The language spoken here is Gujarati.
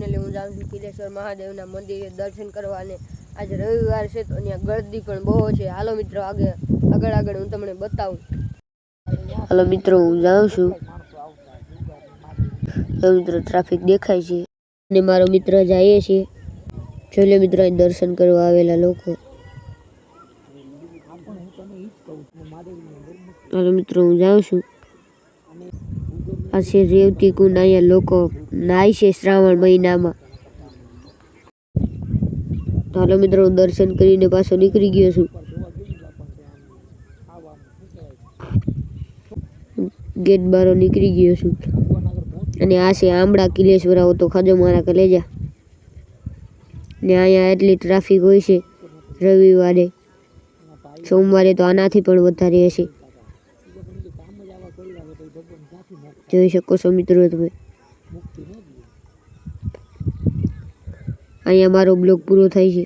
ફાઇનલી હું જાઉં છું કિલેશ્વર મહાદેવના મંદિરે દર્શન કરવા અને આજે રવિવાર છે તો અહીંયા ગળદી પણ બહુ છે. હાલો મિત્રો આગળ હું તમને બતાવું. હાલો મિત્રો હું જાઉં છું. મિત્રો ટ્રાફિક દેખાય છે અને મારો મિત્ર જાય છે. જોઈ મિત્રો દર્શન કરવા આવેલા લોકો. હાલો મિત્રો હું જાઉં છું. આ છે રેવતી કુંડ. અહીંયા લોકો નાય છે શ્રાવણ મહિનામાં. હાલો મિત્રો હું દર્શન કરીને પાછો નીકળી ગયો છું. ગેટ બારો નીકળી ગયો છું અને આ છે આંબળા કિલેશ્વર. આવો તો ખાજો મારા કલેજા. ને અહીંયા એટલી ટ્રાફિક હોય છે રવિવારે. સોમવારે તો આનાથી પણ વધારે હશે. જોઈ શકો છો મિત્રો તમે. અહીંયા મારો બ્લોગ પૂરો થાય છે.